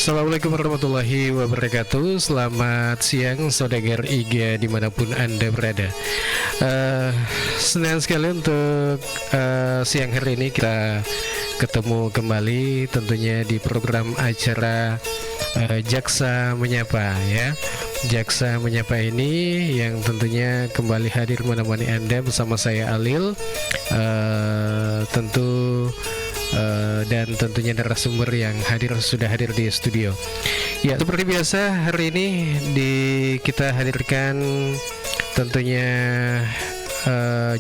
Assalamualaikum warahmatullahi wabarakatuh. Selamat siang saudagar IGA dimanapun Anda berada. Senang sekali untuk siang hari ini kita ketemu kembali tentunya di program acara Jaksa Menyapa ya. Jaksa Menyapa ini yang tentunya kembali hadir menemani Anda bersama saya Alil. Dan tentunya narasumber yang sudah hadir di studio. Ya, seperti biasa hari ini kita hadirkan tentunya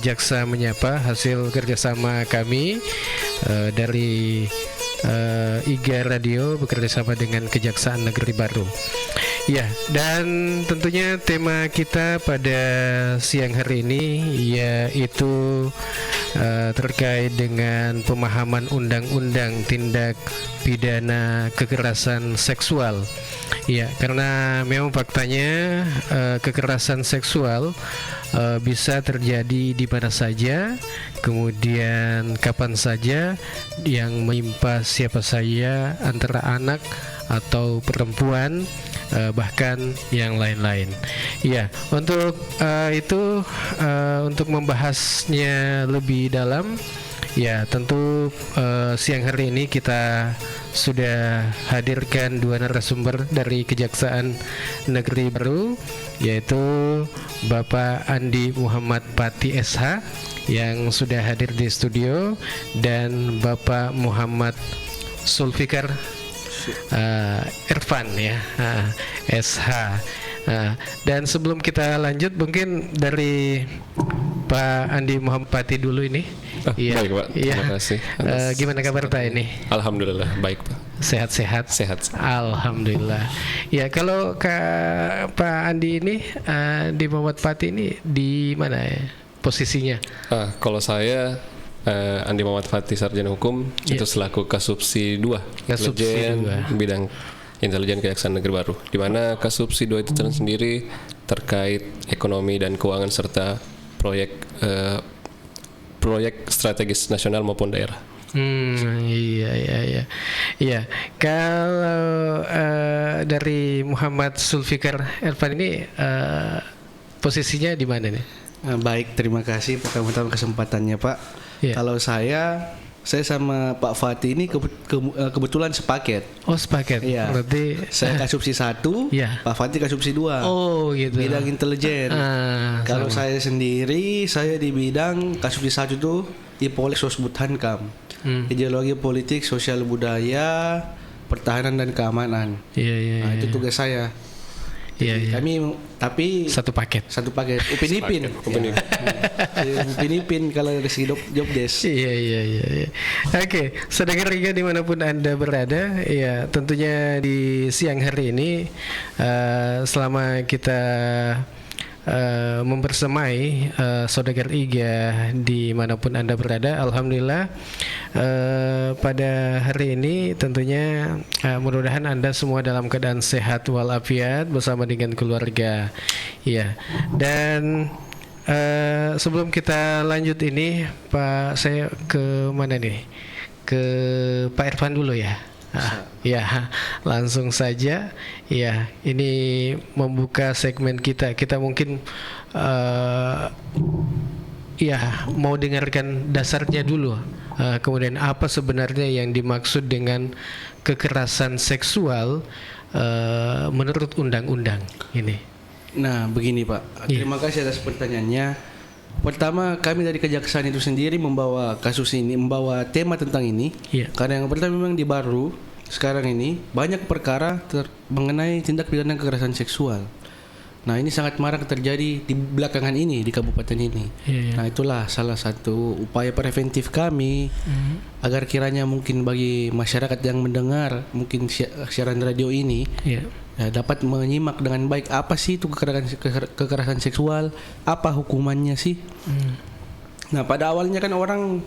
Jaksa Menyapa, hasil kerjasama kami dari IGA Radio bekerjasama dengan Kejaksaan Negeri Baru. Ya, dan tentunya tema kita pada siang hari ini yaitu terkait dengan pemahaman undang-undang tindak pidana kekerasan seksual. Ya, karena memang faktanya kekerasan seksual bisa terjadi di mana saja, kemudian kapan saja, yang menimpa siapa saja, antara anak atau perempuan, bahkan yang lain-lain. Ya, untuk itu untuk membahasnya lebih dalam, ya tentu siang hari ini kita sudah hadirkan dua narasumber dari Kejaksaan Negeri Baru, yaitu Bapak Andi Muhammad Pati SH yang sudah hadir di studio, dan Bapak Muhammad Sulfikar Irfan ya, SH. Dan sebelum kita lanjut, mungkin dari Pak Andi Muhammad Pati dulu ini. Baik Pak, terima kasih. Gimana kabar Pak ini? Alhamdulillah baik Pak. Sehat-sehat? Sehat. Alhamdulillah. Ya, kalau Pak Andi ini di Muhammad Pati ini di mana ya posisinya? Kalau saya Andi Muhammad Fatih, Sarjana Hukum, itu selaku Kasubsi 2, Intelijen bidang Intelijen Kejaksaan Negeri Baru, di mana Kasubsi 2 itu sendiri terkait ekonomi dan keuangan serta proyek strategis nasional maupun daerah. Iya. Kalau dari Muhammad Sulfikar Irfan ini posisinya di mana nih? Baik, terima kasih pertama kesempatannya Pak. Kalau saya sama Pak Fatih ini kebetulan sepaket. Oh, sepaket. Iya. Berarti saya Kasubsi 1, Pak Fatih Kasubsi 2. Oh, gitu. Bidang intelijen. Kalau saya sendiri, saya di bidang Kasubsi 1 itu Ipolek Sosbud Hankam. Ideologi politik, sosial budaya, pertahanan dan keamanan. Iya. Itu tugas saya. Iya. Kami tapi satu paket. Upin Ipin. Upin Ipin kalau dari segi job desk. Iya. Oke, saudara Riga dimanapun Anda berada, ya tentunya di siang hari ini selama kita membersamai saudagar IGA dimanapun Anda berada, alhamdulillah pada hari ini tentunya mudah-mudahan Anda semua dalam keadaan sehat walafiat bersama dengan keluarga. Ya, dan sebelum kita lanjut ini, Pak, saya ke mana nih? Ke Pak Irfan dulu ya. Ya, langsung saja. Ya, ini membuka segmen kita. Kita mungkin mau dengarkan dasarnya dulu. Kemudian apa sebenarnya yang dimaksud dengan kekerasan seksual menurut undang-undang ini? Nah, begini Pak. Terima kasih atas pertanyaannya. Pertama, kami dari Kejaksaan itu sendiri membawa tema tentang ini. Karena yang pertama memang di Baru sekarang ini banyak perkara mengenai tindak pidana kekerasan seksual. Nah, ini sangat marak terjadi di belakangan ini di kabupaten ini. Nah, itulah salah satu upaya preventif kami agar kiranya mungkin bagi masyarakat yang mendengar mungkin siaran radio ini dapat menyimak dengan baik apa sih itu kekerasan seksual, apa hukumannya sih. Nah, pada awalnya kan orang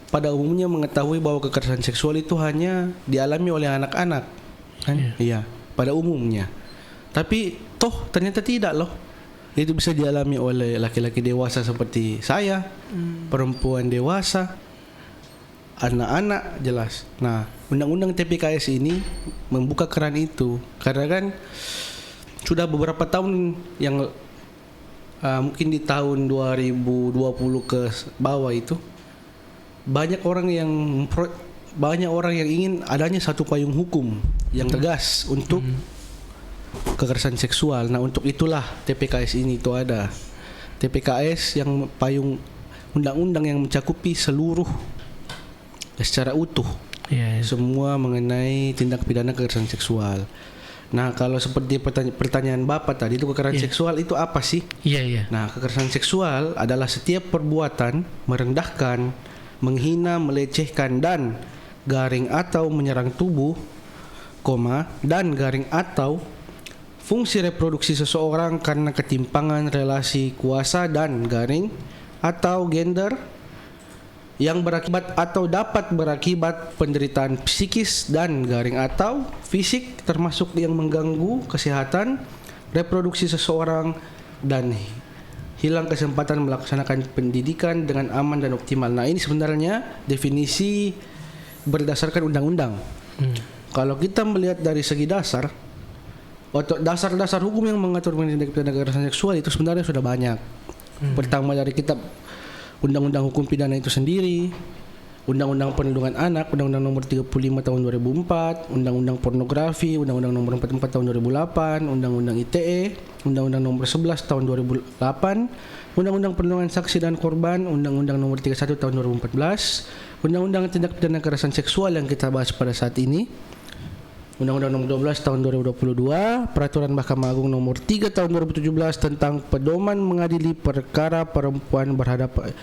pada umumnya mengetahui bahwa kekerasan seksual itu hanya dialami oleh anak-anak kan? Iya, pada umumnya. Tapi toh ternyata tidak loh. Itu bisa dialami oleh laki-laki dewasa seperti saya, perempuan dewasa, anak-anak jelas. Nah, undang-undang TPKS ini membuka keran itu karena kan sudah beberapa tahun yang mungkin di tahun 2020 ke bawah itu banyak orang yang ingin adanya satu payung hukum yang tegas untuk kekerasan seksual. Nah, untuk itulah TPKS ini itu ada. TPKS yang payung undang-undang yang mencakupi seluruh secara utuh semua mengenai tindak pidana kekerasan seksual. Nah, kalau seperti pertanyaan Bapak tadi itu kekerasan seksual itu apa sih? Nah, kekerasan seksual adalah setiap perbuatan merendahkan, menghina, melecehkan dan garing atau menyerang tubuh, dan garing atau fungsi reproduksi seseorang karena ketimpangan relasi kuasa dan garing atau gender yang berakibat atau dapat berakibat penderitaan psikis dan garing atau fisik termasuk yang mengganggu kesehatan reproduksi seseorang dan hilang kesempatan melaksanakan pendidikan dengan aman dan optimal. Nah, ini sebenarnya definisi berdasarkan undang-undang. Kalau kita melihat dari segi dasar, dasar-dasar hukum yang mengatur tindak pidana kekerasan seksual itu sebenarnya sudah banyak. Pertama dari kitab Undang-Undang Hukum Pidana itu sendiri, Undang-Undang Perlindungan Anak, Undang-Undang Nomor 35 Tahun 2004, Undang-Undang Pornografi, Undang-Undang Nomor 44 Tahun 2008, Undang-Undang ITE, Undang-Undang Nomor 11 Tahun 2008, Undang-Undang Perlindungan Saksi dan Korban, Undang-Undang Nomor 31 Tahun 2014, Undang-Undang Tindak Pidana Kekerasan Seksual yang kita bahas pada saat ini, Undang-Undang Nomor 12 Tahun 2022, Peraturan Mahkamah Agung Nomor 3 Tahun 2017 tentang pedoman mengadili perkara perempuan berhadapan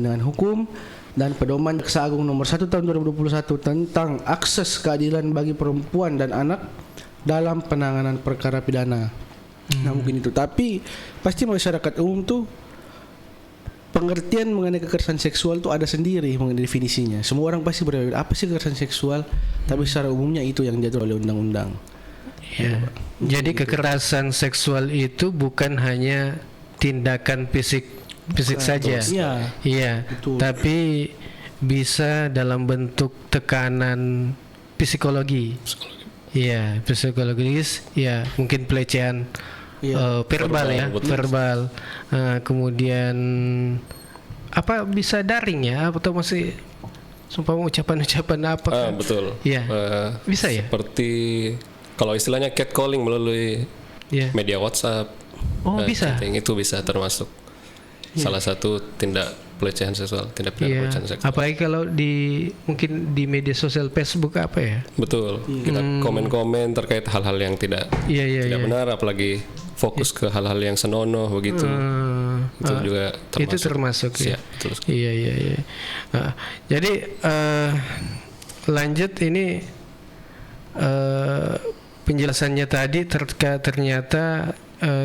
dengan hukum, dan pedoman Jaksa Agung Nomor 1 Tahun 2021 tentang akses keadilan bagi perempuan dan anak dalam penanganan perkara pidana. Nah, mungkin itu. Tapi pasti masyarakat umum tuh pengertian mengenai kekerasan seksual itu ada sendiri mengenai definisinya. Semua orang pasti berbeda. Apa sih kekerasan seksual? Tapi secara umumnya itu yang diatur oleh undang-undang. Jadi kekerasan seksual itu bukan hanya tindakan fisik saja. Tapi bisa dalam bentuk tekanan psikologi. Psikologis. Mungkin pelecehan verbal. Kemudian apa bisa daring atau masih sumpah ucapan-ucapan apa? Betul. Bisa ya. Seperti kalau istilahnya catcalling melalui media WhatsApp. Bisa. Itu bisa termasuk salah satu tindak pelecehan seksual, tindak pidana pelecehan seksual. Apalagi kalau mungkin di media sosial Facebook apa ya? Betul. Kita komen-komen terkait hal-hal yang tidak benar, apalagi fokus ke hal-hal yang senonoh begitu. Itu juga termasuk. Itu termasuk ya. Iya. Jadi lanjut ini penjelasannya tadi ternyata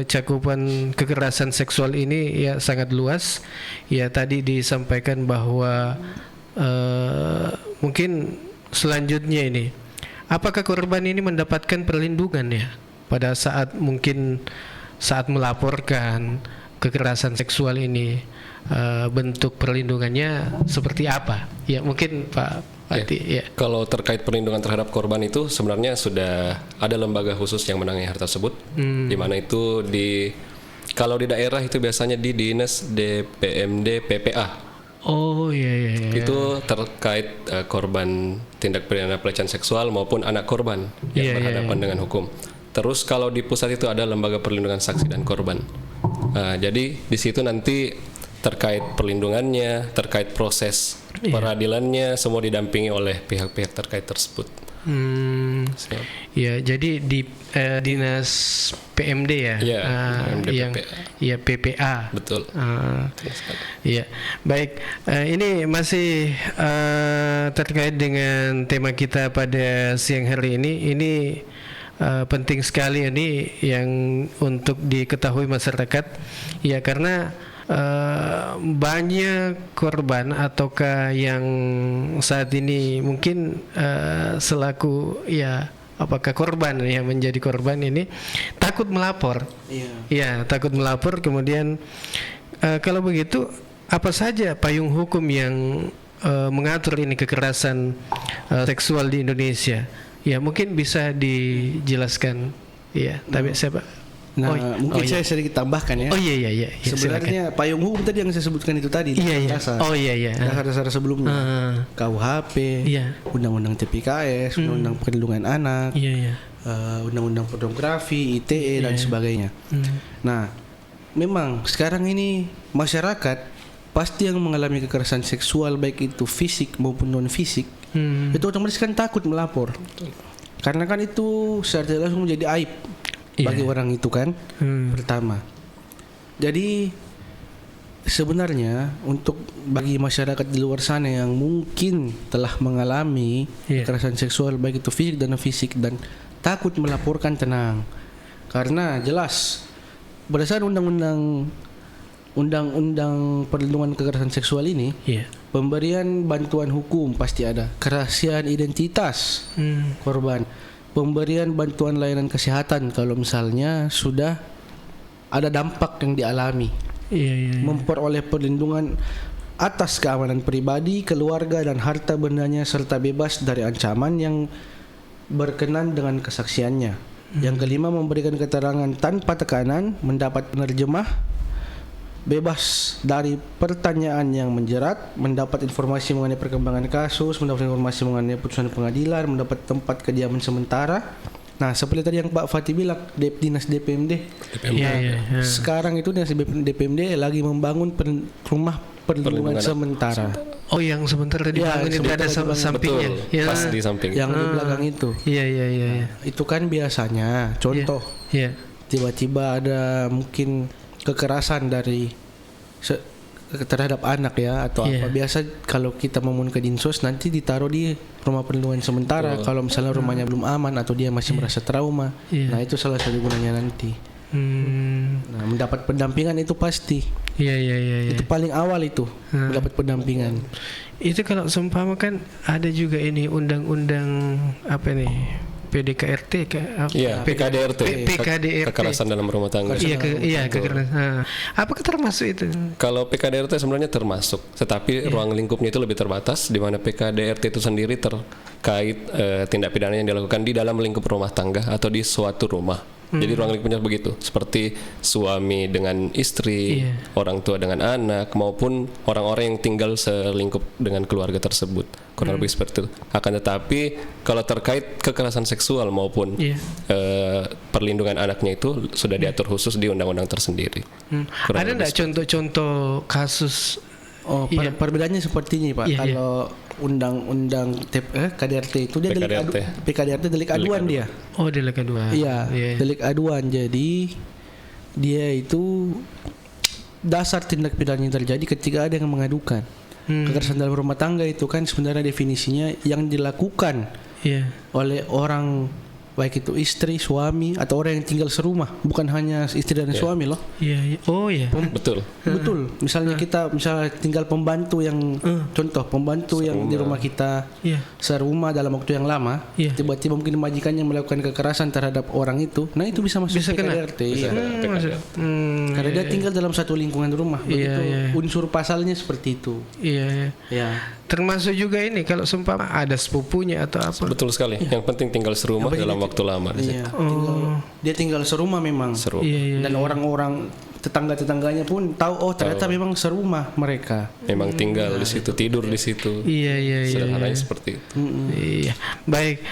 cakupan kekerasan seksual ini sangat luas. Tadi disampaikan bahwa mungkin selanjutnya ini, apakah korban ini mendapatkan perlindungan pada saat melaporkan kekerasan seksual ini, bentuk perlindungannya seperti apa? Mungkin Pak Pati. Kalau terkait perlindungan terhadap korban itu sebenarnya sudah ada lembaga khusus yang menangani hal tersebut, di mana itu kalau di daerah itu biasanya di Dinas DPMD PPA. Itu terkait korban tindak pidana pelecehan seksual maupun anak korban yang berhadapan dengan hukum. Terus kalau di pusat itu ada lembaga perlindungan saksi dan korban. Jadi di situ nanti terkait perlindungannya, terkait proses peradilannya, semua didampingi oleh pihak-pihak terkait tersebut. Jadi di Dinas PMD PPA. Betul. Baik. Ini masih terkait dengan tema kita pada siang hari ini. Ini penting sekali ini yang untuk diketahui masyarakat. Karena banyak korban ataukah yang saat ini mungkin selaku apakah korban yang menjadi korban ini takut melapor. Takut melapor. Kemudian kalau begitu apa saja payung hukum yang mengatur ini kekerasan seksual di Indonesia? Ya, mungkin bisa dijelaskan. Ya, tapi siapa? Nah, mungkin saya sedikit tambahkan ya. Oh iya. Sebenarnya payung hukum tadi yang saya sebutkan itu tadi. Iya. Dasar-dasar sebelumnya. KUHP, Undang-Undang TPKS, Undang-Undang Perlindungan Anak, Undang-Undang Pornografi, ITE dan sebagainya. Nah, memang sekarang ini masyarakat pasti yang mengalami kekerasan seksual baik itu fisik maupun non fisik, itu otomatis kan takut melapor. Karena kan itu secara langsung menjadi aib bagi orang itu kan. Pertama. Jadi sebenarnya untuk bagi masyarakat di luar sana yang mungkin telah mengalami kekerasan seksual baik itu fisik dan non fisik dan takut melaporkan, tenang. Karena jelas berdasarkan Undang-Undang Perlindungan Kekerasan Seksual ini, pemberian bantuan hukum pasti ada, kerahasiaan identitas korban, pemberian bantuan layanan kesehatan kalau misalnya sudah ada dampak yang dialami, memperoleh perlindungan atas keamanan pribadi, keluarga dan harta bendanya serta bebas dari ancaman yang berkenan dengan kesaksiannya. Yang kelima, memberikan keterangan tanpa tekanan, mendapat penerjemah, bebas dari pertanyaan yang menjerat, mendapat informasi mengenai perkembangan kasus, mendapat informasi mengenai putusan pengadilan, mendapat tempat kediaman sementara. Nah, seperti tadi yang Pak Fatih bilang, Dinas DPMD. Sekarang itu Dinas DPMD lagi membangun rumah perlindungan sementara. Oh, yang sebentar tadi bangun itu ada sampingnya. Betul, pas di samping. Yang di belakang itu. Iya. Itu kan biasanya contoh. Tiba-tiba ada mungkin kekerasan dari terhadap anak ya atau apa. Biasa kalau kita memohon ke Dinsos nanti ditaruh di rumah perlindungan sementara. Kalau misalnya rumahnya belum aman atau dia masih merasa trauma, nah itu salah satu gunanya nanti. Nah, mendapat pendampingan itu pasti. Iya. Itu paling awal itu mendapat pendampingan. Itu kalau seumpama kan ada juga ini undang-undang apa nih? PDKRT PKDRT kekerasan dalam rumah tangga. Kekerasan. Apakah termasuk itu? Kalau PKDRT sebenarnya termasuk, tetapi ruang lingkupnya itu lebih terbatas, di mana PKDRT itu sendiri terkait tindak pidana yang dilakukan di dalam lingkup rumah tangga atau di suatu rumah. Jadi ruang lingkupnya begitu, seperti suami dengan istri, orang tua dengan anak, maupun orang-orang yang tinggal selingkup dengan keluarga tersebut. Kurang lebih seperti itu. Akan tetapi kalau terkait kekerasan seksual maupun perlindungan anaknya itu sudah diatur khusus di undang-undang tersendiri. Ada enggak contoh-contoh kasus? Perbedaannya seperti ini, Pak. Kalau undang-undang KDRT itu dia PKDRT delik aduan dia. Oh, delik aduan. Iya, delik aduan. Jadi dia itu dasar tindak pidana yang terjadi ketika ada yang mengadukan. Kekerasan dalam rumah tangga itu kan sebenarnya definisinya yang dilakukan oleh orang, baik itu istri, suami atau orang yang tinggal serumah, bukan hanya istri dan suami loh. Betul. Misalnya kita tinggal pembantu yang contoh pembantu yang di rumah kita serumah dalam waktu yang lama, tiba-tiba mungkin majikannya melakukan kekerasan terhadap orang itu, nah itu bisa masuk PKDRT. Karena dia tinggal dalam satu lingkungan rumah, begitu unsur pasalnya seperti itu. Termasuk juga ini kalau seumpama ada sepupunya atau apa. Betul sekali. Yang penting tinggal serumah dalam waktu lama. Dia tinggal serumah memang. Dan orang-orang tetangga-tetangganya pun tahu ternyata memang serumah mereka. Memang tinggal di situ, tidur di situ. Sederhananya seperti itu. Baik,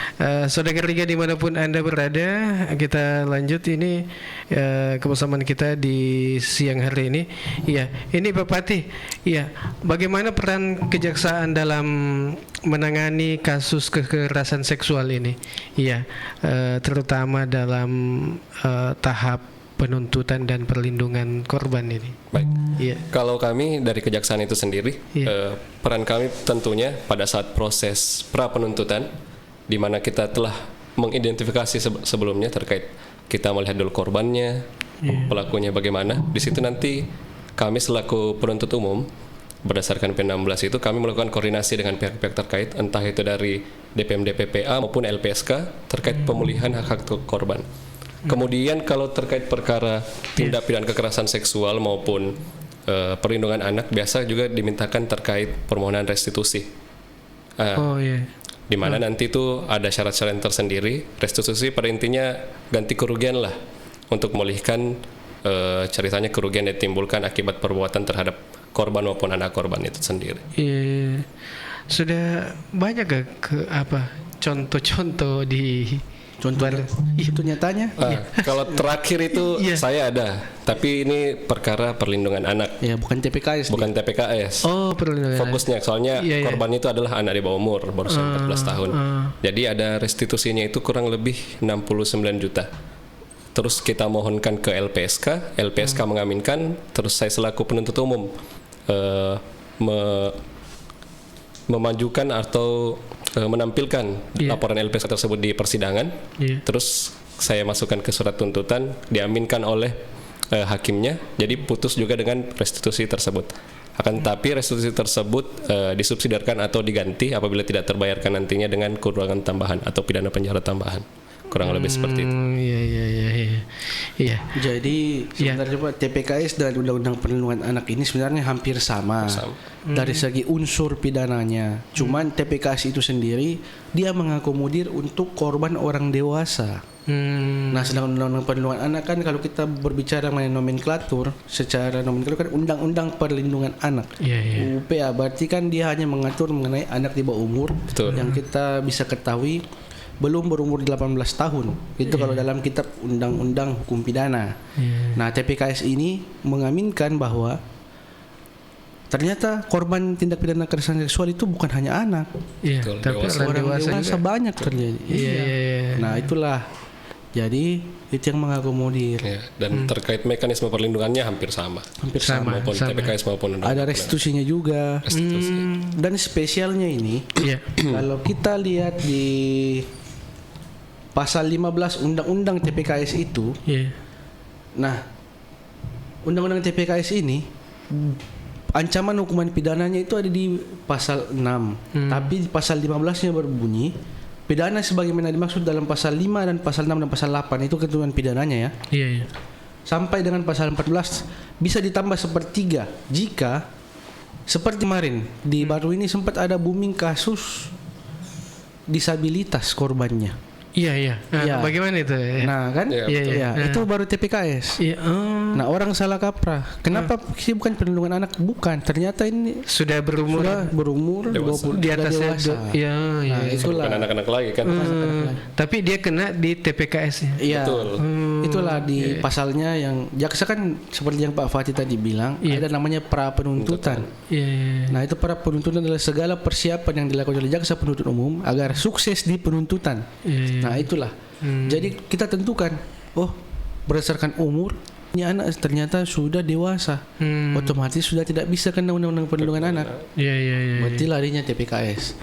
saudara ketiga dimanapun Anda berada, kita lanjut ini kebersamaan kita di siang hari ini. Ini Pak Patih. Bagaimana peran kejaksaan dalam menangani kasus kekerasan seksual ini? Terutama dalam tahap penuntutan dan perlindungan korban ini. Baik. Kalau kami dari kejaksaan itu sendiri, peran kami tentunya pada saat proses pra penuntutan, di mana kita telah mengidentifikasi sebelumnya terkait kita melihat dulu korbannya, pelakunya bagaimana. Di situ nanti kami selaku penuntut umum berdasarkan P16 itu kami melakukan koordinasi dengan pihak-pihak terkait, entah itu dari DPMD PPA maupun LPSK terkait pemulihan hak-hak korban. Kemudian kalau terkait perkara tindak pidana kekerasan seksual maupun perlindungan anak biasa juga dimintakan terkait permohonan restitusi. Di mana nanti itu ada syarat-syarat tersendiri. Restitusi pada intinya ganti kerugian lah untuk memulihkan ceritanya kerugian yang ditimbulkan akibat perbuatan terhadap korban maupun anak korban itu sendiri. Sudah banyak gak contoh-contoh di itu nyatanya? Kalau terakhir itu saya ada, tapi ini perkara perlindungan anak. Ya, bukan TPKS. Bukan TPKS. Oh, perlindungan. Fokusnya soalnya korban itu adalah anak di bawah umur, baru 14 tahun. Jadi ada restitusinya itu kurang lebih 69 juta. Terus kita mohonkan ke LPSK, LPSK mengaminkan, terus saya selaku penuntut umum memajukan atau menampilkan laporan LPSK tersebut di persidangan. Terus saya masukkan ke surat tuntutan, diaminkan oleh hakimnya, jadi putus juga dengan restitusi tersebut. Akan tapi restitusi tersebut disubsidiarkan atau diganti apabila tidak terbayarkan nantinya dengan kurangan tambahan atau pidana penjara tambahan. Kurang lebih seperti itu. Iya. Jadi sebenarnya Pak, TPKS dan Undang-Undang Perlindungan Anak ini sebenarnya hampir sama. Dari segi unsur pidananya. Cuman TPKS itu sendiri dia mengakomodir untuk korban orang dewasa. Nah, sedangkan Undang-Undang Perlindungan Anak kan kalau kita berbicara mengenai nomenklatur, secara nomenklatur kan Undang-Undang Perlindungan Anak. UPA berarti kan dia hanya mengatur mengenai anak di bawah umur. Yang kita bisa ketahui belum berumur 18 tahun. Itu kalau dalam kitab Undang-Undang Hukum Pidana. Nah, TPKS ini mengaminkan bahwa ternyata korban tindak pidana kekerasan seksual itu bukan hanya anak. Tapi orang dewasa banyak terjadi. Nah, itulah. Jadi itu yang mengakomodir. Dan terkait mekanisme perlindungannya hampir sama. Maupun TPKS maupun ada restitusinya juga. Dan spesialnya ini, kalau kita lihat di pasal 15 Undang-Undang TPKS itu, nah, Undang-Undang TPKS ini ancaman hukuman pidananya itu ada di pasal 6. Tapi pasal 15-nya berbunyi pidana sebagaimana dimaksud dalam pasal 5 dan pasal 6 dan pasal 8 itu ketentuan pidananya ya. Sampai dengan pasal 14 bisa ditambah sepertiga jika seperti kemarin di baru ini sempat ada booming kasus disabilitas korbannya. Bagaimana itu? Nah, kan? Itu baru TPKS. Nah, orang salah kaprah. Kenapa sih bukan perlindungan anak? Bukan. Ternyata ini sudah berumur 20 di atas dewasa. Nah, itulah. Bukan anak-anak lagi kan. Tapi dia kena di TPKS. Betul. Itulah di pasalnya yang jaksa kan seperti yang Pak Fatih tadi bilang, ada namanya pra penuntutan. Nah, itu pra penuntutan adalah segala persiapan yang dilakukan oleh jaksa penuntut umum agar sukses di penuntutan. Nah, itulah. Jadi kita tentukan, berdasarkan umur, ini anak ternyata sudah dewasa, otomatis sudah tidak bisa kena Undang-Undang Perlindungan Anak. Berarti larinya TPKS.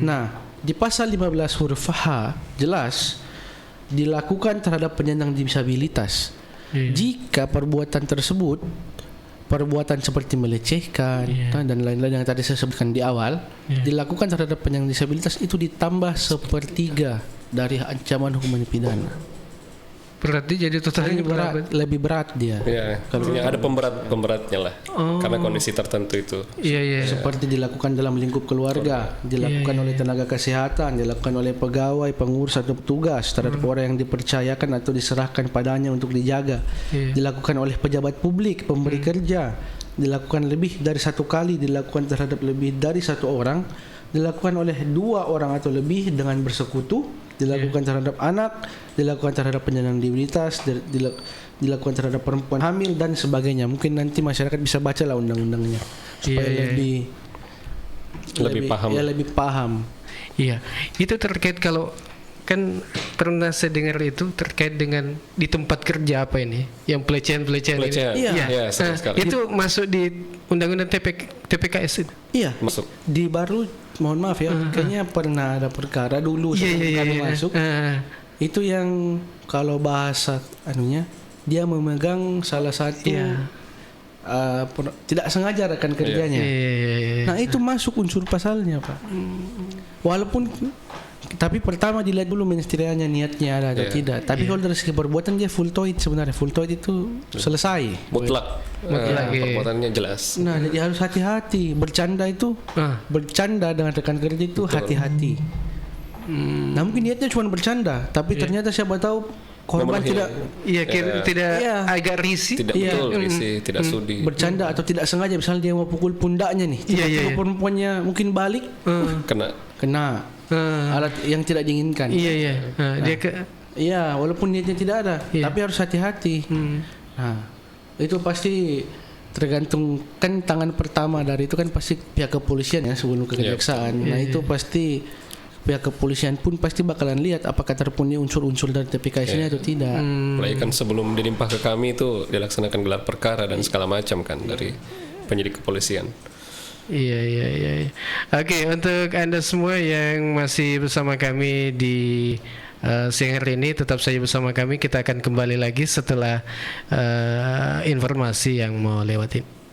Nah, di pasal 15 huruf H jelas dilakukan terhadap penyandang disabilitas. Jika perbuatan tersebut perbuatan seperti melecehkan dan lain-lain yang tadi saya sebutkan di awal dilakukan terhadap penyandang disabilitas, itu ditambah sepertiga dari ancaman hukuman pidana. Berarti jadi totalnya lebih berat dia. Kalau ada pemberatnya lah. Karena kondisi tertentu itu. Seperti dilakukan dalam lingkup keluarga, dilakukan oleh tenaga kesehatan, dilakukan oleh pegawai, pengurus atau petugas terhadap orang yang dipercayakan atau diserahkan padanya untuk dijaga. Dilakukan oleh pejabat publik, pemberi kerja, dilakukan lebih dari satu kali, dilakukan terhadap lebih dari satu orang, dilakukan oleh 2 orang atau lebih dengan bersekutu, dilakukan terhadap anak, dilakukan terhadap penyandang disabilitas, dilakukan terhadap perempuan hamil dan sebagainya. Mungkin nanti masyarakat bisa baca lah undang-undangnya supaya lebih paham. Lebih paham. Itu terkait kalau kan pernah saya dengar itu terkait dengan di tempat kerja apa ini yang pelecehan ini. Itu masuk di undang-undang TPKS itu. Masuk. Di baru mohon maaf ya, kayaknya pernah ada perkara dulu kami masuk. Itu yang kalau bahasa anunya dia memegang salah satu tidak sengaja rekan kerjanya. Nah, itu masuk unsur pasalnya, Pak. Walaupun Tapi pertama dilihat dulu mensreanya niatnya ada atau tidak. Tapi kalau dari segi perbuatan dia full toid sebenarnya. Full toid itu selesai. Mutlak. Perbuatannya jelas. Nah, jadi harus hati-hati. Bercanda itu bercanda dengan rekan kerja itu hati-hati. Nah, mungkin niatnya cuma bercanda, tapi ternyata siapa tahu korban tidak agak risih. Tidak betul risih, tidak sudi. Bercanda atau tidak sengaja, misalnya dia mau pukul pundaknya nih. Perempuannya mungkin balik kena alat yang tidak diinginkan. Walaupun niatnya tidak ada, tapi harus hati-hati. Nah, itu pasti tergantung kan tangan pertama dari itu kan pasti pihak kepolisian ya sebelum ke kejaksaan. Nah, itu pasti pihak kepolisian pun pasti bakalan lihat apakah terpenuhi unsur-unsur dari TPKS-nya atau tidak. Apalagi kan sebelum dilimpah ke kami itu dilaksanakan gelar perkara dan segala macam kan dari penyidik kepolisian. Iya. Oke, untuk Anda semua yang masih bersama kami di siang hari ini, tetap saja bersama kami. Kita akan kembali lagi setelah informasi yang mau lewatin.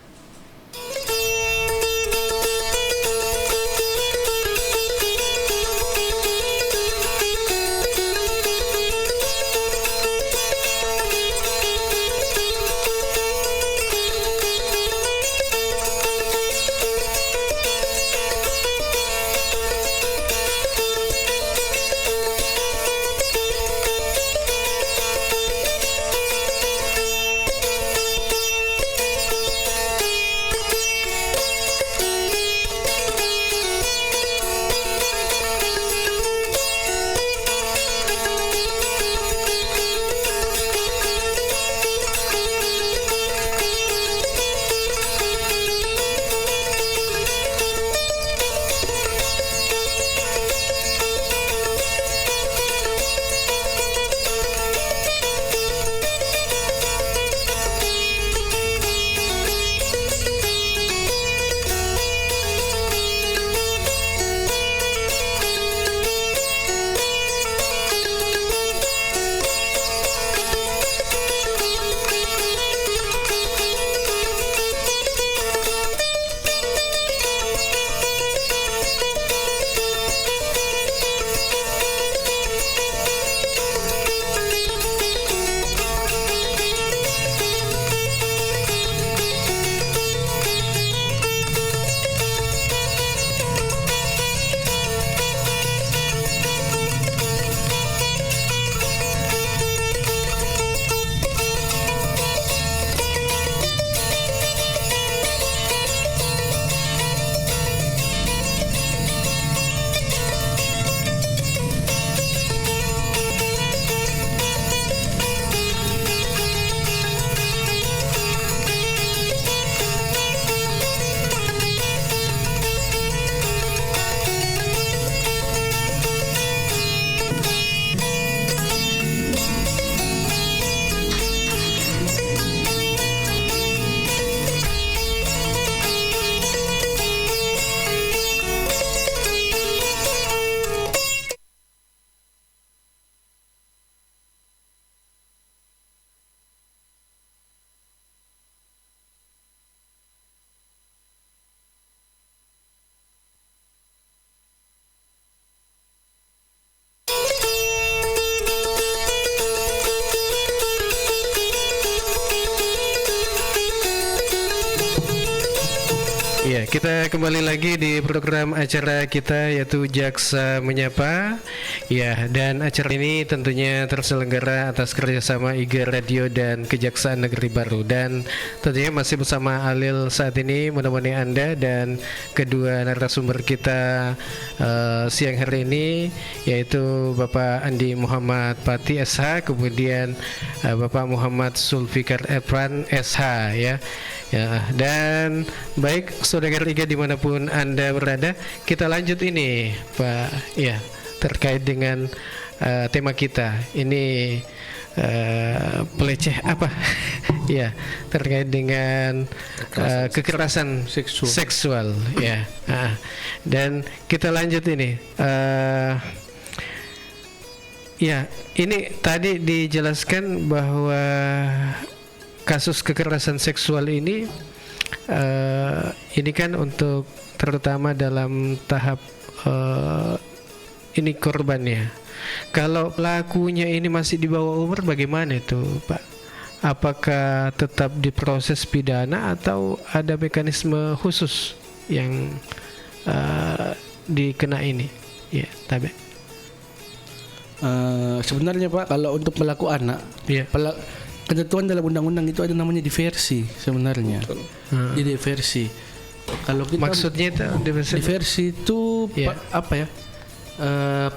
Ya, kita kembali lagi di program acara kita yaitu Jaksa Menyapa. Ya, dan acara ini tentunya terselenggara atas kerjasama IGA Radio dan Kejaksaan Negeri Baru. Dan tentunya masih bersama Alil saat ini menemani Anda dan kedua narasumber kita siang hari ini yaitu Bapak Andi Muhammad Pati SH, kemudian Bapak Muhammad Sulfikar Epran SH ya. Ya, dan baik saudara IGA dimanapun Anda berada, kita lanjut ini Pak, ya, terkait dengan tema kita ini peleceh apa ya, terkait dengan kekerasan seksual ya. Dan kita lanjut ini ya, ini tadi dijelaskan bahwa kasus kekerasan seksual ini kan untuk terutama dalam tahap ini korbannya. Kalau pelakunya ini masih di bawah umur, bagaimana itu, Pak? Apakah tetap diproses pidana atau ada mekanisme khusus yang dikena ini? Ya, Tabe. Sebenarnya Pak, kalau untuk pelaku anak, ketentuan dalam undang-undang itu ada namanya diversi sebenarnya. Jadi diversi. Kalau kita maksudnya itu diversi itu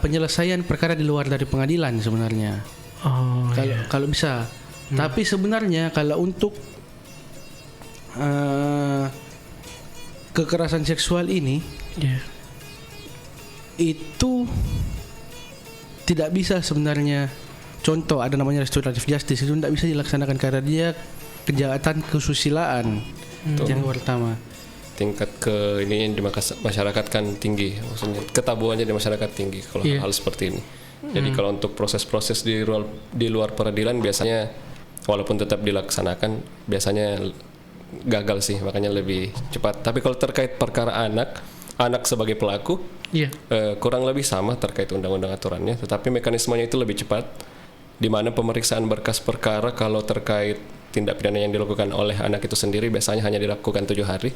penyelesaian perkara di luar dari pengadilan sebenarnya. Kalau bisa. Tapi sebenarnya kalau untuk kekerasan seksual ini itu tidak bisa sebenarnya. Contoh ada namanya restoratif justice, itu tidak bisa dilaksanakan karena dia kejahatan kesusilaan. Yang pertama. Tingkat ke ini di masyarakat kan tinggi, maksudnya ketabuhannya di masyarakat tinggi kalau hal seperti ini. Jadi kalau untuk proses-proses di luar peradilan biasanya walaupun tetap dilaksanakan biasanya gagal sih, makanya lebih cepat. Tapi kalau terkait perkara anak sebagai pelaku kurang lebih sama terkait undang-undang aturannya, tetapi mekanismenya itu lebih cepat, di mana pemeriksaan berkas perkara kalau terkait tindak pidana yang dilakukan oleh anak itu sendiri biasanya hanya dilakukan 7 hari,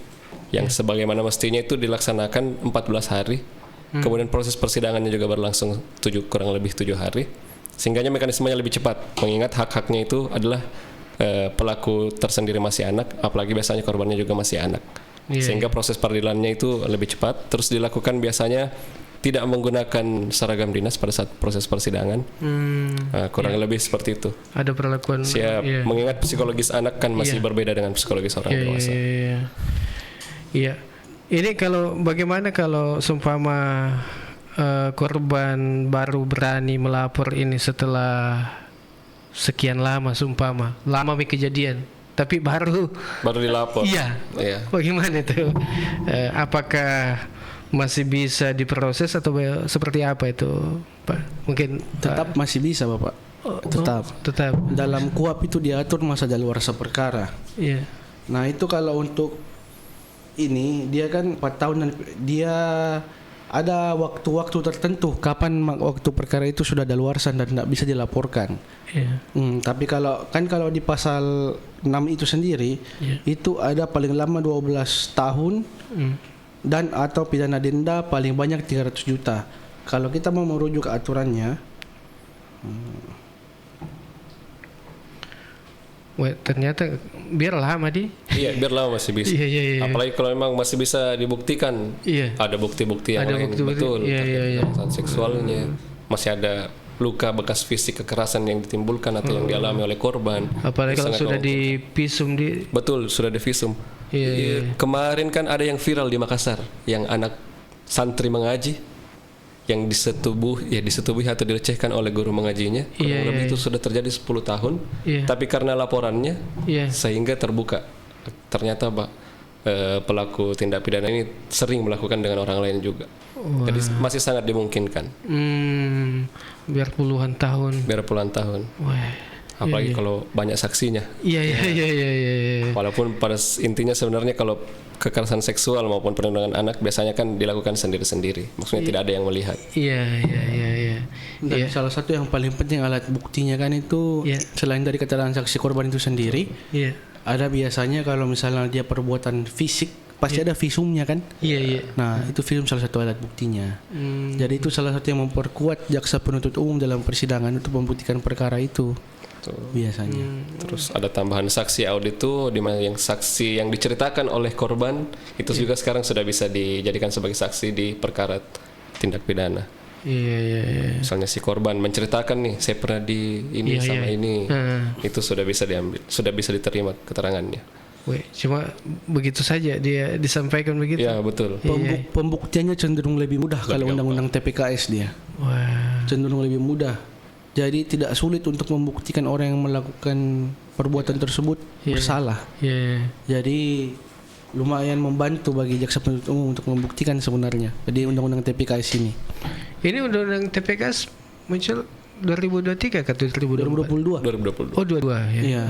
yang sebagaimana mestinya itu dilaksanakan 14 hari. Kemudian proses persidangannya juga berlangsung kurang lebih 7 hari, sehingga mekanismenya lebih cepat, mengingat hak-haknya itu adalah pelaku tersendiri masih anak, apalagi biasanya korbannya juga masih anak. Sehingga proses peradilannya itu lebih cepat, terus dilakukan biasanya tidak menggunakan seragam dinas pada saat proses persidangan. Kurang lebih seperti itu. Ada perlakuan siap, mengingat psikologis anak kan masih berbeda dengan psikologis orang dewasa. Iya. Ini kalau bagaimana kalau seumpama korban baru berani melapor ini setelah sekian lama, seumpama lama kejadian, tapi baru dilapor. Iya. Bagaimana itu? Apakah masih bisa diproses atau seperti apa itu, Pak? Mungkin tetap masih bisa, Bapak. Tetap. Dalam KUHP itu diatur masa daluarsa perkara. Iya. Nah, itu kalau untuk ini dia kan 4 tahun dan dia ada waktu-waktu tertentu kapan waktu perkara itu sudah daluarsa dan tidak bisa dilaporkan. Tapi kalau di pasal 6 itu sendiri itu ada paling lama 12 tahun dan atau pidana denda paling banyak 300 juta. Kalau kita mau merujuk ke aturannya, ternyata biar lama biar lama masih bisa. Apalagi kalau memang masih bisa dibuktikan. Ada bukti-bukti yang lain. Betul. Kekerasan seksualnya, masih ada luka bekas fisik kekerasan yang ditimbulkan atau yang dialami oleh korban. Apalagi kalau sudah divisum Betul, sudah divisum. Kemarin kan ada yang viral di Makassar, yang anak santri mengaji yang disetubuhi atau dilecehkan oleh guru mengajinya. Kurang lebih itu sudah terjadi 10 tahun. Tapi karena laporannya sehingga terbuka. Ternyata pelaku tindak pidana ini sering melakukan dengan orang lain juga. Jadi masih sangat dimungkinkan. Biar puluhan tahun. Apalagi kalau banyak saksinya. Walaupun pada intinya sebenarnya kalau kekerasan seksual maupun perlindungan anak biasanya kan dilakukan sendiri-sendiri. Maksudnya tidak ada yang melihat. Dan salah satu yang paling penting alat buktinya kan itu selain dari keterangan saksi korban itu sendiri, ada biasanya kalau misalnya dia perbuatan fisik pasti ada visumnya kan. Nah, itu visum salah satu alat buktinya. Jadi itu salah satu yang memperkuat jaksa penuntut umum dalam persidangan untuk membuktikan perkara itu. Biasanya. Terus ada tambahan saksi audit itu di mana yang saksi yang diceritakan oleh korban itu juga sekarang sudah bisa dijadikan sebagai saksi di perkara tindak pidana. Misalnya si korban menceritakan nih, saya pernah di ini ini. Itu sudah bisa diambil, sudah bisa diterima keterangannya. Cuma begitu saja dia disampaikan begitu. Ya, betul. Pembuktiannya cenderung lebih mudah kalau undang-undang TPKS dia. Cenderung lebih mudah. Jadi tidak sulit untuk membuktikan orang yang melakukan perbuatan tersebut bersalah. Jadi lumayan membantu bagi jaksa penuntut umum untuk membuktikan sebenarnya. Jadi undang-undang TPKS ini. Ini undang-undang TPKS muncul 2023 atau 2022? 2022. Oh, 22 ya. Iya,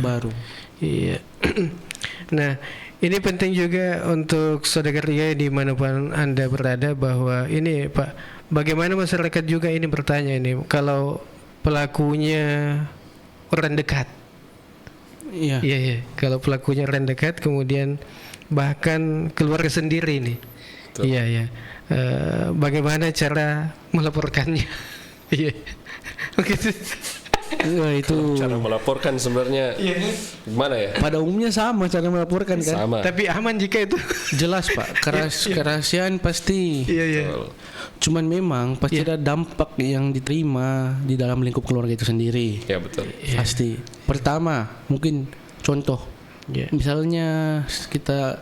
baru. Iya. Nah, ini penting juga untuk saudara Ria dimanapun Anda berada bahwa ini Pak, bagaimana masyarakat juga ini bertanya ini kalau pelakunya orang dekat. Iya. Iya. Kalau pelakunya orang dekat, kemudian bahkan keluarga sendiri nih. Iya. Bagaimana cara melaporkannya? Iya. Begitu. Itu cara melaporkan sebenarnya gimana ya? Pada umumnya sama cara melaporkan kan. Sama. Tapi aman jika itu. Jelas Pak, kerahasiaan pasti. Iya. Cuman memang pasti ada dampak yang diterima di dalam lingkup keluarga itu sendiri. Ya betul. Pasti. Pertama, mungkin contoh. Misalnya kita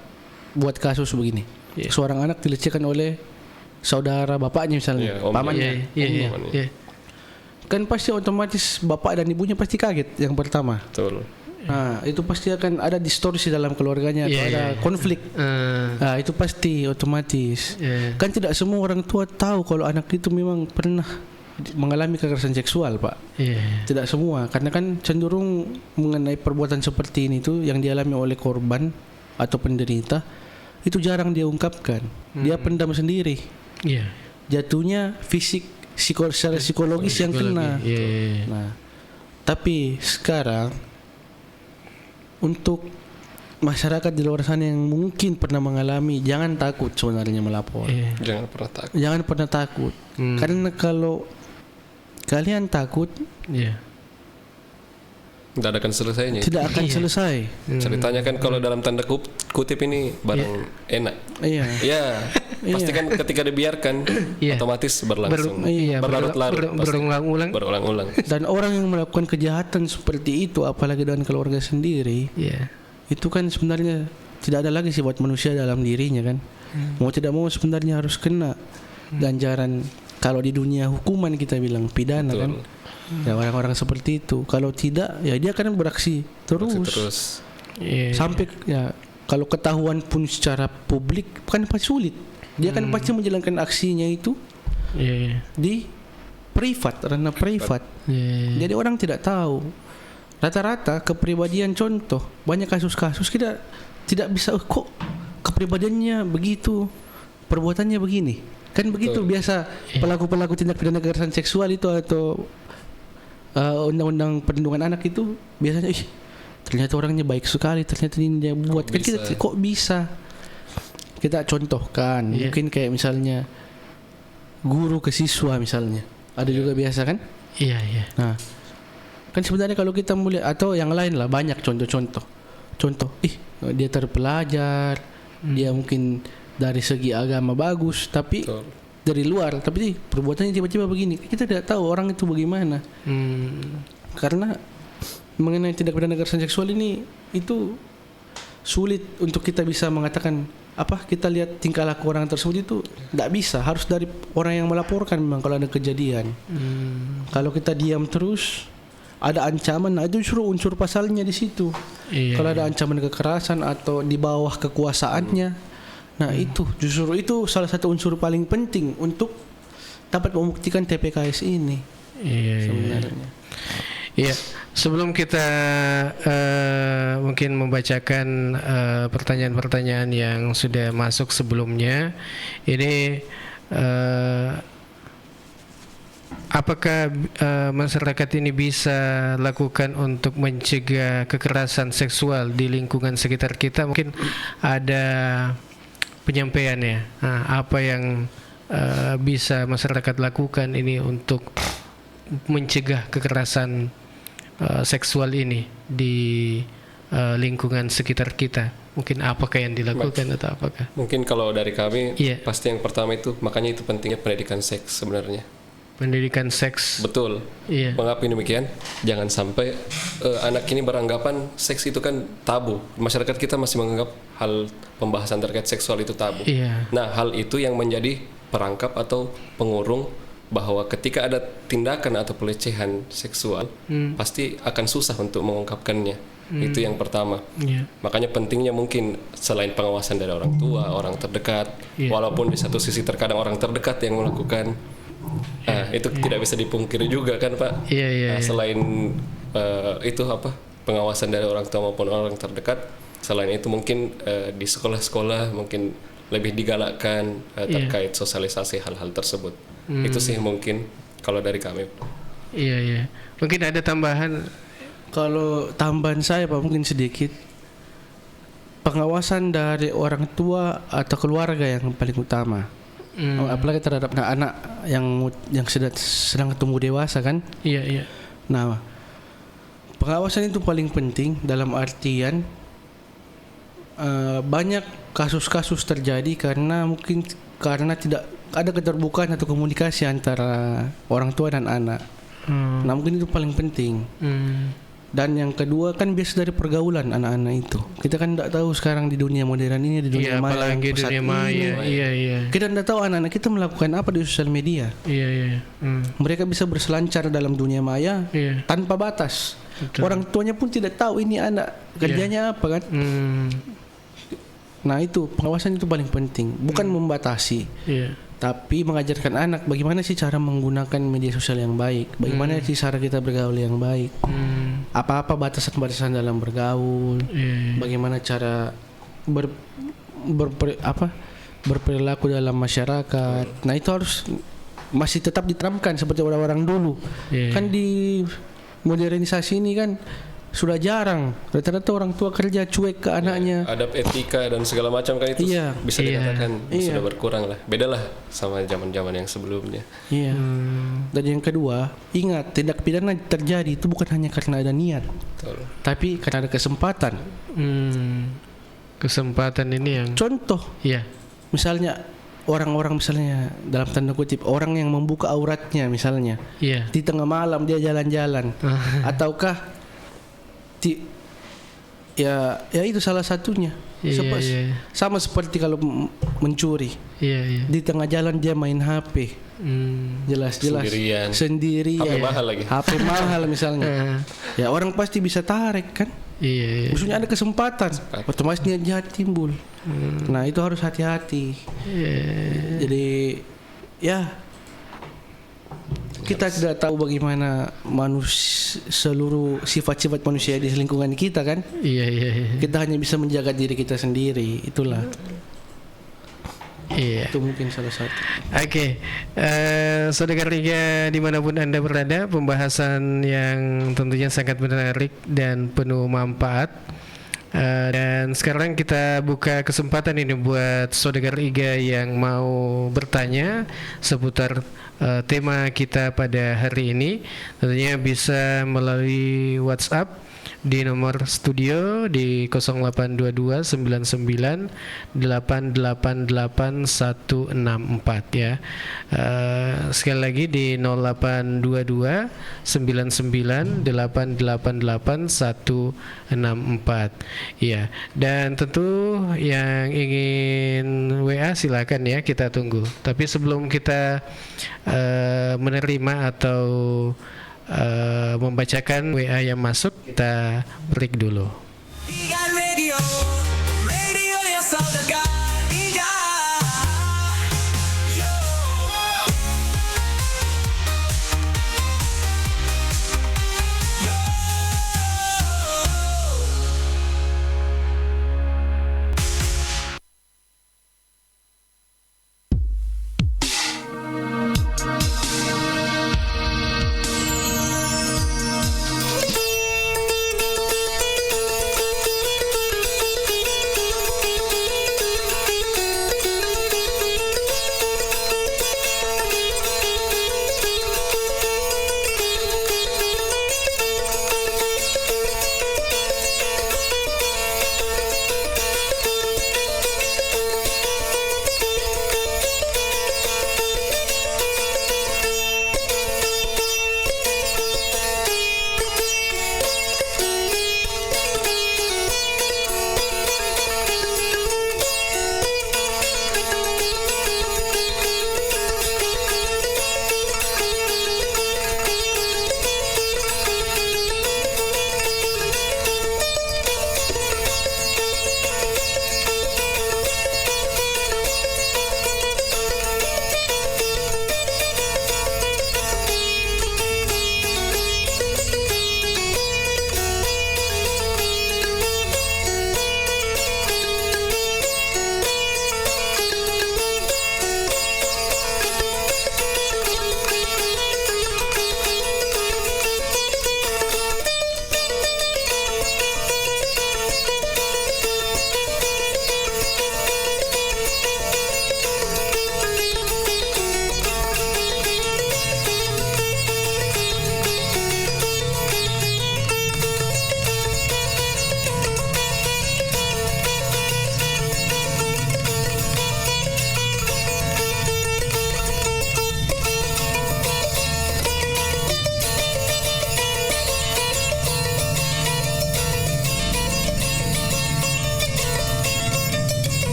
buat kasus begini. Seorang anak dilecehkan oleh saudara bapaknya misalnya, pamannya. Iya. Kan pasti otomatis bapak dan ibunya pasti kaget yang pertama. Betul. Nah, itu pasti akan ada distorsi dalam keluarganya atau ada konflik. Nah, itu pasti otomatis. Kan tidak semua orang tua tahu kalau anak itu memang pernah mengalami kekerasan seksual, Pak. Tidak semua, karena kan cenderung mengenai perbuatan seperti ini tuh yang dialami oleh korban atau penderita itu jarang dia ungkapkan. Dia pendam sendiri. Jatuhnya fisik, secara psikologis yang kena. Nah, tapi sekarang untuk masyarakat di luar sana yang mungkin pernah mengalami, jangan takut sebenarnya melapor. Jangan pernah takut. Karena kalau kalian takut, tidak akan selesainya. Tidak akan selesai. Ceritanya kan kalau dalam tanda kutip ini barang enak. Iya. Pasti kan ketika dibiarkan otomatis berlangsung. Berlarut-larut. Berulang-ulang. Dan orang yang melakukan kejahatan seperti itu, apalagi dengan keluarga sendiri, itu kan sebenarnya tidak ada lagi sifat manusia dalam dirinya kan. Mau tidak mau sebenarnya harus kena ganjaran. Kalau di dunia hukuman kita bilang pidana kan. Ya orang-orang seperti itu. Kalau tidak, ya dia akan beraksi terus. Sampai ya kalau ketahuan pun secara publik kan pasti sulit. Dia kan pasti menjalankan aksinya itu di ranah privat. Jadi orang tidak tahu. Rata-rata kepribadian contoh banyak kasus-kasus kita tidak bisa kok kepribadiannya begitu, perbuatannya begini. Kan begitu biasa pelaku-pelaku tindak pidana kekerasan seksual itu atau undang-undang perlindungan anak itu biasanya ternyata orangnya baik sekali, ternyata ini dia buat kan kita kok bisa. Kita contohkan mungkin kayak misalnya guru ke siswa misalnya ada juga biasa kan. Nah kan sebenarnya kalau kita mulai atau yang lain lah banyak contoh dia terpelajar, dia mungkin dari segi agama bagus tapi dari luar, tapi perbuatannya tiba-tiba begini, kita tidak tahu orang itu bagaimana. Karena mengenai tindak pidana kekerasan seksual ini itu sulit untuk kita bisa mengatakan kita lihat tingkah laku orang tersebut itu tidak bisa, harus dari orang yang melaporkan memang kalau ada kejadian. Kalau kita diam terus ada ancaman, nah itu justru unsur pasalnya di situ. Kalau ada ancaman kekerasan atau di bawah kekuasaannya, nah itu justru itu salah satu unsur paling penting untuk dapat membuktikan TPKS ini. Sebenarnya. Sebelum kita mungkin membacakan pertanyaan-pertanyaan yang sudah masuk sebelumnya, ini apakah masyarakat ini bisa lakukan untuk mencegah kekerasan seksual di lingkungan sekitar kita? Mungkin ada penyampaiannya. Apa yang bisa masyarakat lakukan ini untuk mencegah kekerasan seksual ini di lingkungan sekitar kita? Mungkin apakah yang dilakukan atau apakah? Mungkin kalau dari kami pasti yang pertama itu, makanya itu pentingnya pendidikan seks sebenarnya. Pendidikan seks. Betul. Mengapa demikian? Jangan sampai anak ini beranggapan seks itu kan tabu. Masyarakat kita masih menganggap hal pembahasan terkait seksual itu tabu. Nah, hal itu yang menjadi perangkap atau pengurung bahwa ketika ada tindakan atau pelecehan seksual pasti akan susah untuk mengungkapkannya. Itu yang pertama. Makanya pentingnya mungkin selain pengawasan dari orang tua, orang terdekat, walaupun di satu sisi terkadang orang terdekat yang melakukan, itu tidak bisa dipungkiri juga kan Pak. Selain itu pengawasan dari orang tua maupun orang terdekat, selain itu mungkin di sekolah-sekolah mungkin lebih digalakkan terkait sosialisasi hal-hal tersebut. Itu sih mungkin kalau dari kami. Iya. Mungkin ada tambahan. Kalau tambahan saya Pak mungkin sedikit, pengawasan dari orang tua atau keluarga yang paling utama. Apalagi terhadap anak-anak yang sedang tumbuh dewasa kan. Iya. Nah, pengawasan itu paling penting dalam artian banyak kasus-kasus terjadi karena tidak ada keterbukaan atau komunikasi antara orang tua dan anak. Nah mungkin itu paling penting. Dan yang kedua kan biasa dari pergaulan anak-anak itu. Kita kan tidak tahu sekarang di dunia modern ini, di dunia maya, apalagi dunia maya. Iya. Kita tidak tahu anak-anak kita melakukan apa di sosial media. Iya. Mereka bisa berselancar dalam dunia maya tanpa batas. Betul. Orang tuanya pun tidak tahu ini anak kerjanya apa kan. Nah itu pengawasan itu paling penting, bukan membatasi, tapi mengajarkan anak bagaimana sih cara menggunakan media sosial yang baik, bagaimana sih cara kita bergaul yang baik, apa-apa batasan-batasan dalam bergaul, bagaimana cara berperilaku dalam masyarakat. Nah itu harus masih tetap diterapkan seperti orang-orang dulu. Kan di modernisasi ini kan sudah jarang, rata-rata orang tua kerja cuek ke anaknya. Adab etika dan segala macam kan itu bisa dikatakan sudah berkurang lah. Beda lah sama zaman-zaman yang sebelumnya. Dan yang kedua, ingat tindak pidana terjadi itu bukan hanya karena ada niat, tapi karena ada kesempatan. Kesempatan ini yang contoh. Misalnya orang-orang misalnya dalam tanda kutip orang yang membuka auratnya misalnya di tengah malam dia jalan-jalan ataukah ya itu salah satunya. Sama seperti kalau mencuri. Di tengah jalan dia main HP. Jelas-jelas sendirian. HP mahal lagi. HP mahal misalnya. Ya orang pasti bisa tarik kan. Maksudnya ada kesempatan, otomatis niat jahat timbul. Nah itu harus hati-hati. Jadi kita tidak tahu bagaimana seluruh sifat-sifat manusia di lingkungan kita kan. Kita hanya bisa menjaga diri kita sendiri. Itulah. Itu mungkin salah satu. Saudara Riga dimanapun Anda berada, pembahasan yang tentunya sangat menarik dan penuh manfaat. Dan sekarang kita buka kesempatan ini buat saudara Iga yang mau bertanya seputar tema kita pada hari ini. Tentunya bisa melalui WhatsApp di nomor studio di 0822 99 888164 ya. Sekali lagi di 0822 99 888164 ya. Dan tentu yang ingin WA silakan ya, kita tunggu. Tapi sebelum kita menerima atau membacakan WA yang masuk, kita break dulu.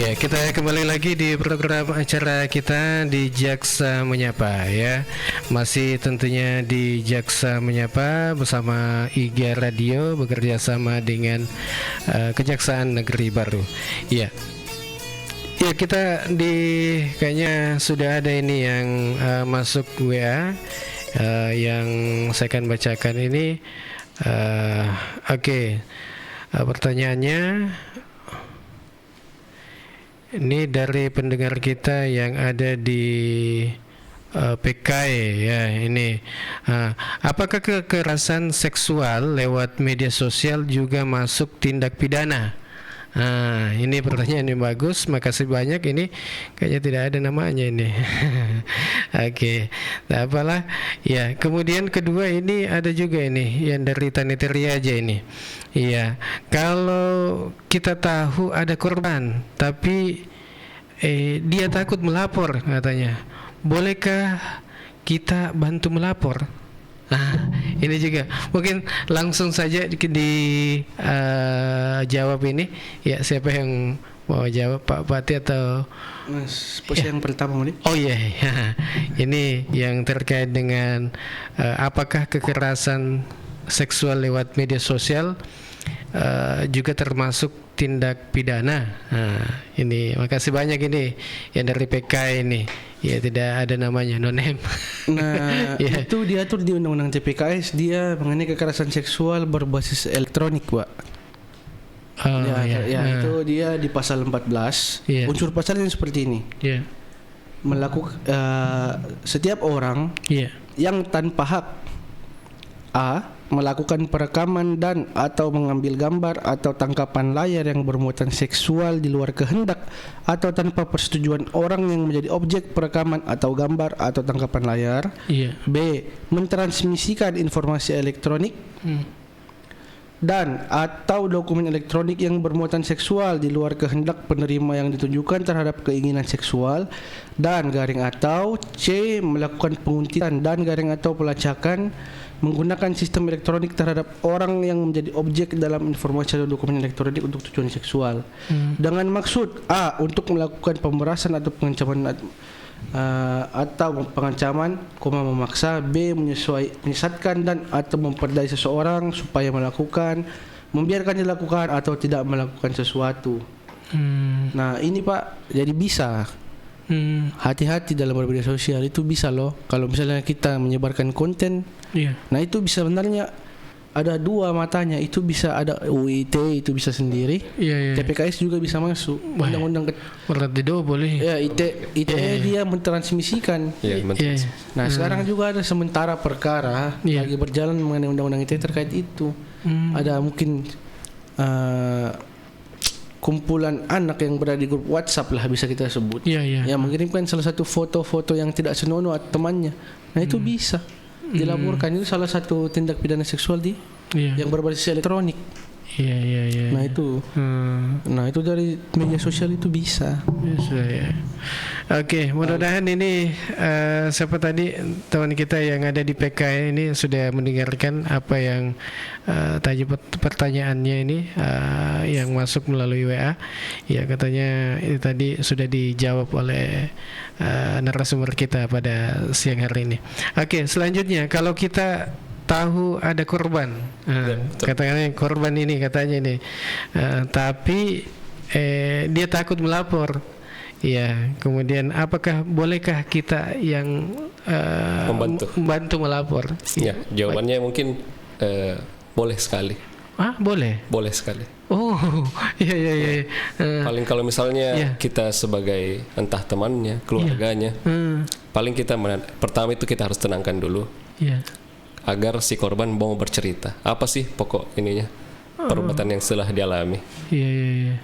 Ya, kita kembali lagi di program acara kita di Jaksa Menyapa ya. Masih tentunya di Jaksa Menyapa bersama IGA Radio bekerja sama dengan Kejaksaan Negeri Baru. Ya. Ya, kita kayaknya sudah ada ini yang masuk WA yang saya akan bacakan ini. Oke. Pertanyaannya ini dari pendengar kita yang ada di PKI ya ini. Apakah kekerasan seksual lewat media sosial juga masuk tindak pidana? Ini pertanyaan yang bagus. Makasih banyak. Ini kayaknya tidak ada namanya ini. Oke, tak apalah. Ya, kemudian kedua ini ada juga ini yang dari Taniteri aja ini. Iya, kalau kita tahu ada korban, tapi dia takut melapor katanya. Bolehkah kita bantu melapor? Ini juga mungkin langsung saja jawab ini. Ya, siapa yang mau jawab, Pak Pati atau yang pertama ini? Oh iya, ini yang terkait dengan apakah kekerasan seksual lewat media sosial juga termasuk tindak pidana. Ini makasih banyak ini yang dari PK ini. Ya, tidak ada namanya, no name. Nah, itu diatur di Undang-Undang TPKS, dia mengenai kekerasan seksual berbasis elektronik, Pak. Itu dia di pasal 14. Unsur pasalnya seperti ini. Melakukan setiap orang yang tanpa hak melakukan perekaman dan atau mengambil gambar atau tangkapan layar yang bermuatan seksual di luar kehendak atau tanpa persetujuan orang yang menjadi objek perekaman atau gambar atau tangkapan layar. B. Mentransmisikan informasi elektronik dan atau dokumen elektronik yang bermuatan seksual di luar kehendak penerima yang ditujukan terhadap keinginan seksual, dan garing atau C. Melakukan penguntitan dan garing atau pelacakan menggunakan sistem elektronik terhadap orang yang menjadi objek dalam informasi atau dokumen elektronik untuk tujuan seksual dengan maksud A. Untuk melakukan pemerasan atau pengancaman atau pengancaman, memaksa. B. Menyesatkan dan atau memperdaya seseorang supaya melakukan, membiarkan dilakukan atau tidak melakukan sesuatu. Nah, ini Pak, jadi bisa hati-hati dalam bermedia sosial. Itu bisa loh kalau misalnya kita menyebarkan konten. Nah, itu bisa sebenarnya ada dua matanya. Itu bisa ada UIT, itu bisa sendiri. TPKS juga bisa masuk. Undang-undang berarti boleh. Ya, ITE dia mentransmisikan. Nah, sekarang juga ada sementara perkara lagi berjalan mengenai undang-undang ITE terkait itu. Ada mungkin kumpulan anak yang berada di grup WhatsApp lah bisa kita sebut. Yang mengirimkan salah satu foto-foto yang tidak senonoh atau temannya. Nah, itu bisa dilaporkan. Itu salah satu tindak pidana seksual yang berbasis elektronik. Nah, itu. Nah, itu dari media sosial itu bisa. Oke, mudah-mudahan ini siapa tadi teman kita yang ada di PK ini sudah mendengarkan apa yang tadi pertanyaannya ini yang masuk melalui WA. Ya, katanya itu tadi sudah dijawab oleh narasumber kita pada siang hari ini. Oke, selanjutnya kalau kita tahu ada korban, katanya korban ini katanya ini, tapi dia takut melapor. Ya, kemudian apakah bolehkah kita yang membantu melapor? Ya, jawabannya mungkin boleh sekali. Boleh. Boleh sekali. Oh, iya. Paling kalau misalnya kita sebagai entah temannya, keluarganya, paling kita pertama itu kita harus tenangkan dulu. Agar si korban mau bercerita. Apa sih pokok ininya? Perbuatan yang setelah dialami.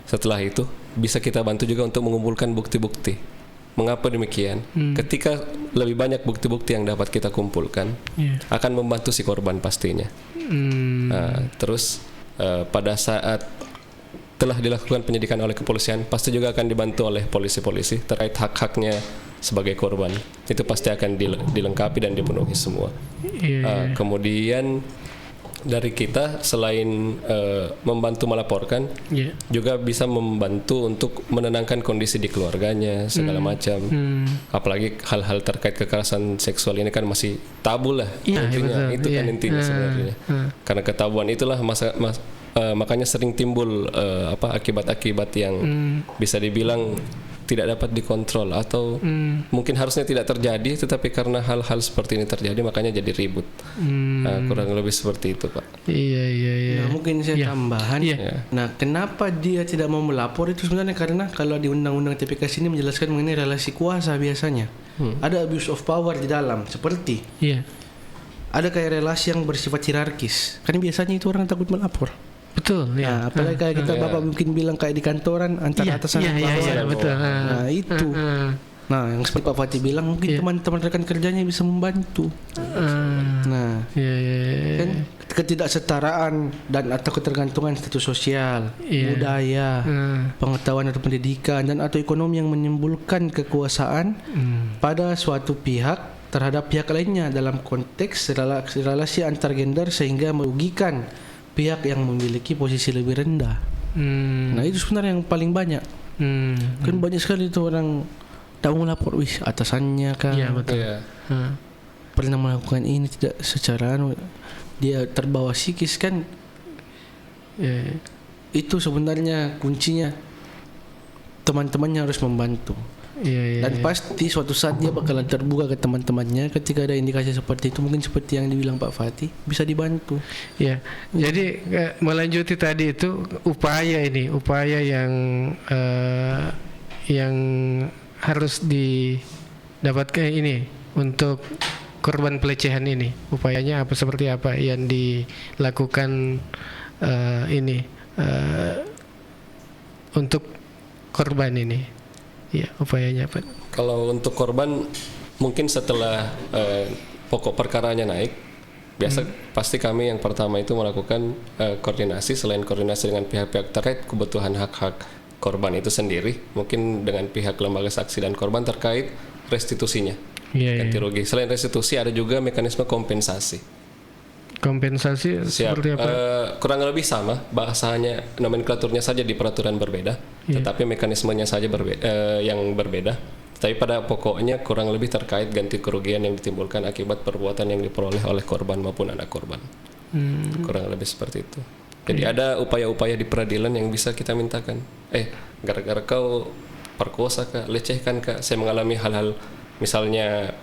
Setelah itu bisa kita bantu juga untuk mengumpulkan bukti-bukti. Mengapa demikian? Ketika lebih banyak bukti-bukti yang dapat kita kumpulkan, akan membantu si korban pastinya. Terus pada saat telah dilakukan penyidikan oleh kepolisian, pasti juga akan dibantu oleh polisi-polisi terkait hak-haknya sebagai korban. Itu pasti akan dilengkapi dan dipenuhi semua. Kemudian dari kita selain membantu melaporkan, juga bisa membantu untuk menenangkan kondisi di keluarganya segala macam. Apalagi hal-hal terkait kekerasan seksual ini kan masih tabu lah. Intinya itu kan intinya sebenarnya. Karena ketabuan itulah makanya sering timbul akibat-akibat yang bisa dibilang tidak dapat dikontrol atau mungkin harusnya tidak terjadi, tetapi karena hal-hal seperti ini terjadi makanya jadi ribut. Kurang lebih seperti itu, Pak. Iya. Nah, mungkin saya tambahan. Nah, kenapa dia tidak mau melapor itu sebenarnya karena kalau di Undang-Undang TPK ini menjelaskan mengenai relasi kuasa biasanya. Ada abuse of power di dalam, seperti ada kayak relasi yang bersifat hierarkis. Kan biasanya itu orang takut melapor. Betul, ya. Nah, apalagi kayak kita Bapak mungkin bilang kayak di kantoran antara atasan dan bawahan. Betul. Nah, itu. Nah, yang seperti Pak Fatih bilang mungkin teman-teman rekan kerjanya bisa membantu. Nah, kan ketidaksetaraan dan atau ketergantungan status sosial, budaya, pengetahuan atau pendidikan dan atau ekonomi yang menimbulkan kekuasaan pada suatu pihak terhadap pihak lainnya dalam konteks relasi antar gender sehingga merugikan pihak yang memiliki posisi lebih rendah. Nah, itu sebenarnya yang paling banyak. Kan banyak sekali itu orang tahu melapor, atasannya kan pernah melakukan ini tidak secara dia terbawa psikis kan. Itu sebenarnya kuncinya teman-temannya harus membantu. Dan pasti suatu saat dia bakalan terbuka ke teman-temannya ketika ada indikasi seperti itu, mungkin seperti yang dibilang Pak Fatih, bisa dibantu. Jadi melanjuti tadi itu upaya yang harus didapatkan ini untuk korban pelecehan ini. Upayanya seperti apa yang dilakukan untuk korban ini? Upayanya apa? Kalau untuk korban mungkin setelah pokok perkaranya naik, pasti kami yang pertama itu melakukan koordinasi. Selain koordinasi dengan pihak-pihak terkait kebutuhan hak-hak korban itu sendiri, mungkin dengan pihak lembaga saksi dan korban terkait restitusinya, ganti rugi. Selain restitusi ada juga mekanisme kompensasi. Kompensasi seperti apa? Kurang lebih sama, bahasanya, nomenklaturnya saja di peraturan berbeda, tetapi mekanismenya saja yang berbeda. Tapi pada pokoknya kurang lebih terkait ganti kerugian yang ditimbulkan akibat perbuatan yang diperoleh oleh korban maupun anak korban. Kurang lebih seperti itu. Jadi ada upaya-upaya di peradilan yang bisa kita mintakan. Gara-gara kau perkosa kah, lecehkan kah, saya mengalami hal-hal misalnya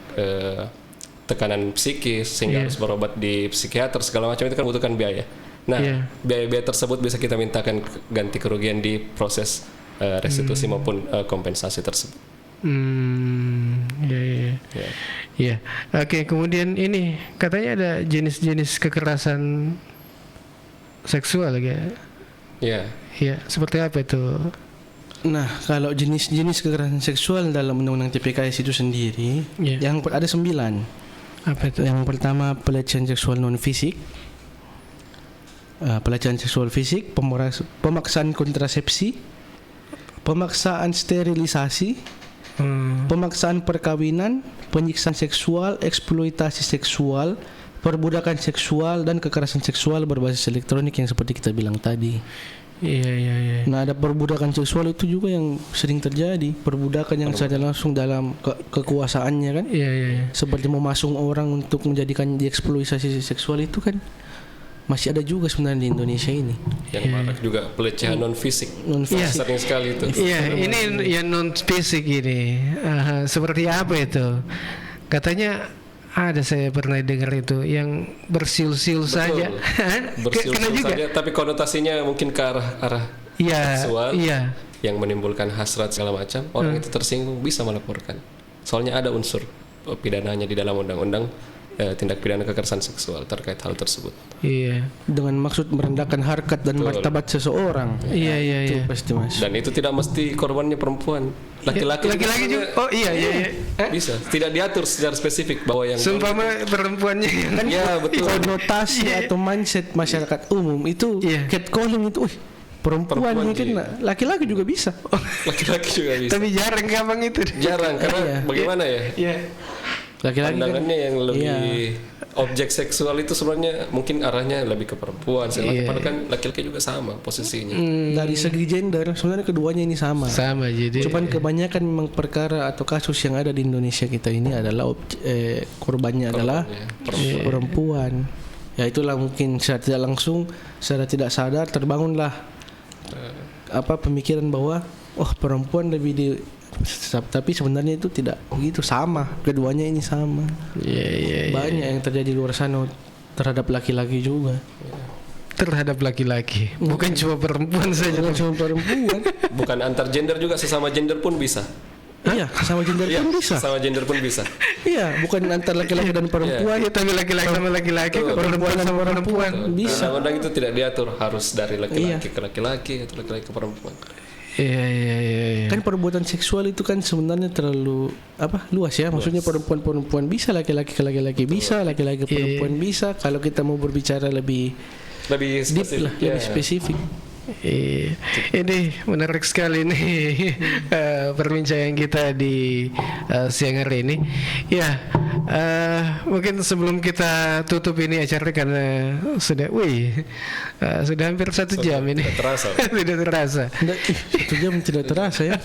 tekanan psikis sehingga harus berobat di psikiater segala macam, itu kan membutuhkan biaya. Nah, biaya-biaya tersebut bisa kita mintakan ganti kerugian di proses restitusi maupun kompensasi tersebut. Oke, kemudian ini katanya ada jenis-jenis kekerasan seksual ya? Seperti apa itu? Nah, kalau jenis-jenis kekerasan seksual dalam Undang-Undang TPKS itu sendiri, yang ada 9. Apa itu? Yang pertama pelecehan seksual non fisik, pelecehan seksual fisik, pemaksaan kontrasepsi, pemaksaan sterilisasi, pemaksaan perkawinan, penyiksaan seksual, eksploitasi seksual, perbudakan seksual, dan kekerasan seksual berbasis elektronik yang seperti kita bilang tadi. Nah, ada perbudakan seksual itu juga yang sering terjadi, perbudakan yang secara langsung dalam kekuasaannya kan. Seperti memasung orang untuk menjadikan dieksploitasi seksual itu kan masih ada juga sebenarnya di Indonesia ini. Yang marak juga pelecehan non fisik. Sering sekali itu. Ini yang non fisik ini. Seperti apa itu? Katanya ada, saya pernah dengar itu yang bersiul-siul saja. Bersiul-siul saja, tapi konotasinya mungkin ke arah seksual, yang menimbulkan hasrat segala macam. Orang itu tersinggung bisa melaporkan. Soalnya ada unsur pidananya di dalam undang-undang tindak pidana kekerasan seksual terkait hal tersebut. Dengan maksud merendahkan harkat dan martabat seseorang. Itu pasti Mas. Dan itu tidak mesti korbannya perempuan. Laki-laki juga. Bisa. Tidak diatur secara spesifik bahwa yang seumpama perempuannya kan betul. Konotasi atau mindset masyarakat umum itu catcalling itu perempuan mungkin laki-laki juga bisa. Laki-laki juga bisa. Tapi jarang gampang itu. Jarang karena bagaimana ya? Laki-laki pandangannya yang lebih objek seksual itu sebenarnya mungkin arahnya lebih ke perempuan, padahal kan laki-laki juga sama posisinya. Dari segi gender sebenarnya keduanya ini sama. Jadi. Cuman kebanyakan memang perkara atau kasus yang ada di Indonesia kita ini adalah korbannya adalah perempuan. Ya itulah mungkin secara tidak langsung, secara tidak sadar terbangunlah pemikiran bahwa perempuan lebih di, tapi sebenarnya itu tidak begitu, sama, keduanya ini sama. Banyak yang terjadi di luar sana terhadap laki-laki juga. Terhadap laki-laki, bukan cuma perempuan saja. Bukan cuma perempuan. Bukan antar gender juga, sesama gender pun bisa. Iya, sesama gender pun bisa. Sesama gender pun bisa. Iya, bukan antar laki-laki dan perempuan. Ya, tapi laki-laki sama laki-laki, perempuan sama perempuan bisa. Undang-undang itu tidak diatur harus dari laki-laki ke laki-laki atau laki-laki ke perempuan. Iya. Kan perbuatan seksual itu kan sebenarnya terlalu luas ya. Maksudnya perempuan bisa, laki-laki ke laki-laki bisa, laki-laki ke perempuan bisa. Kalau kita mau berbicara lebih spesifik, lebih spesifik. Ini menarik sekali nih perbincangan kita di siang hari ini. Ya, mungkin sebelum kita tutup ini acara karena sudah hampir 1 jam ini. Tidak terasa. Tidak terasa. 1 jam tidak terasa ya.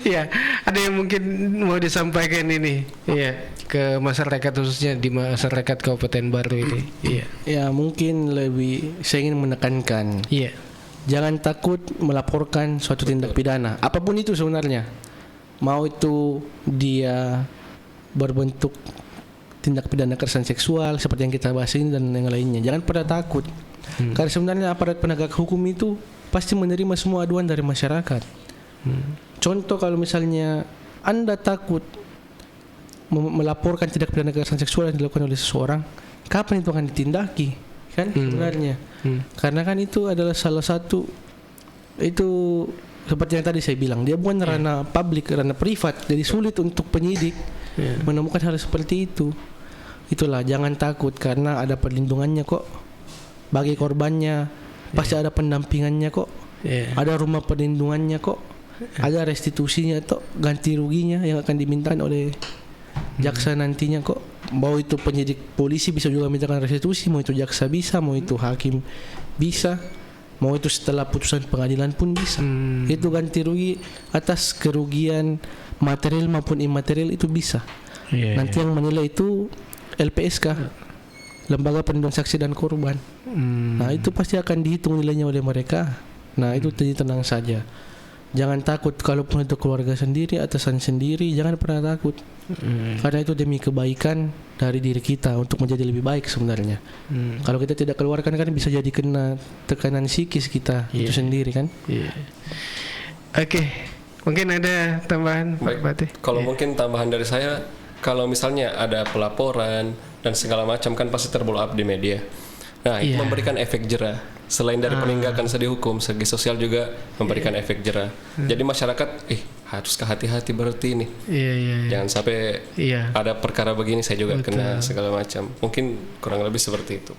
Ya, ada yang mungkin mau disampaikan ini, ke masyarakat, khususnya di masyarakat Kabupaten Baru ini. Ya, mungkin saya ingin menekankan. Jangan takut melaporkan suatu tindak pidana, apapun itu sebenarnya. Mau itu dia berbentuk tindak pidana kekerasan seksual seperti yang kita bahas ini dan yang lainnya. Jangan pernah takut. Karena sebenarnya aparat penegak hukum itu pasti menerima semua aduan dari masyarakat. Contoh, kalau misalnya Anda takut melaporkan tindak pidana kekerasan seksual yang dilakukan oleh seseorang, kapan itu akan ditindaki? Kan sebenarnya. Karena kan itu adalah salah satu, itu seperti yang tadi saya bilang, dia bukan ranah publik, ranah privat, jadi sulit untuk penyidik menemukan hal seperti itu. Itulah, jangan takut karena ada perlindungannya kok bagi korbannya, pasti ada pendampingannya kok, ada rumah perlindungannya kok, ada restitusinya atau ganti ruginya yang akan dimintakan oleh jaksa nantinya kok. Mau itu penyidik polisi bisa juga mintakan restitusi, mau itu jaksa bisa, mau itu hakim bisa, mau itu setelah putusan pengadilan pun bisa. Itu ganti rugi atas kerugian material maupun imaterial itu bisa. Nanti yang menilai itu LPSK, Lembaga Perlindungan Saksi dan Korban. Nah, itu pasti akan dihitung nilainya oleh mereka. Nah, itu tenang saja. Jangan takut, kalaupun itu keluarga sendiri, atasan sendiri, jangan pernah takut. Karena itu demi kebaikan dari diri kita untuk menjadi lebih baik sebenarnya. Kalau kita tidak keluarkan kan bisa jadi kena tekanan psikis kita itu sendiri kan. Oke, mungkin ada tambahan Pak Bati? Kalau mungkin tambahan dari saya, kalau misalnya ada pelaporan dan segala macam kan pasti terblow up di media. Nah, itu memberikan efek jerah. Selain dari penindakan segi hukum, segi sosial juga memberikan efek jerah. Jadi masyarakat, harus hati-hati berarti ini. Jangan sampai ada perkara begini saya juga kena segala macam. Mungkin kurang lebih seperti itu.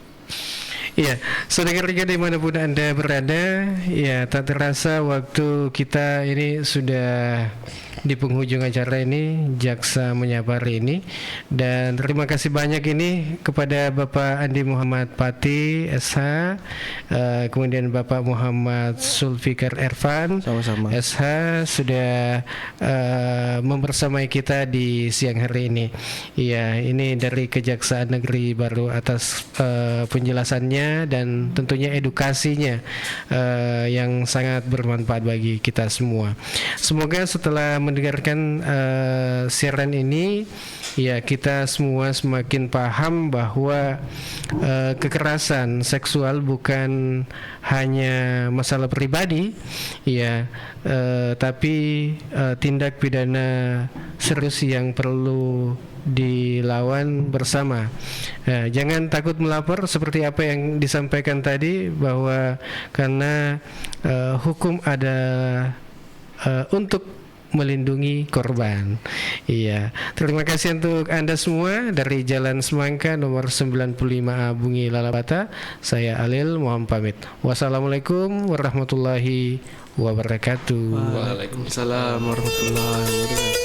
Iya, saudara-saudara dimanapun Anda berada, ya tak terasa waktu kita ini sudah di penghujung acara ini, Jaksa Menyapa hari ini. Dan terima kasih banyak ini kepada Bapak Andi Muhammad Pati SH, kemudian Bapak Muhammad Sulfikar Ervan sama-sama SH sudah membersamai kita di siang hari ini. Iya, ini dari Kejaksaan Negeri Baru atas penjelasannya dan tentunya edukasinya yang sangat bermanfaat bagi kita semua. Semoga setelah mendengarkan siaran ini, ya kita semua semakin paham bahwa kekerasan seksual bukan hanya masalah pribadi, ya, tapi tindak pidana serius yang perlu dilawan bersama. Jangan takut melapor seperti apa yang disampaikan tadi, bahwa karena hukum ada untuk melindungi korban. Iya. Terima kasih untuk Anda semua dari Jalan Semangka nomor 95A Bungi Lalabata. Saya Alil mohon pamit. Wassalamualaikum warahmatullahi wabarakatuh. Waalaikumsalam warahmatullahi wabarakatuh.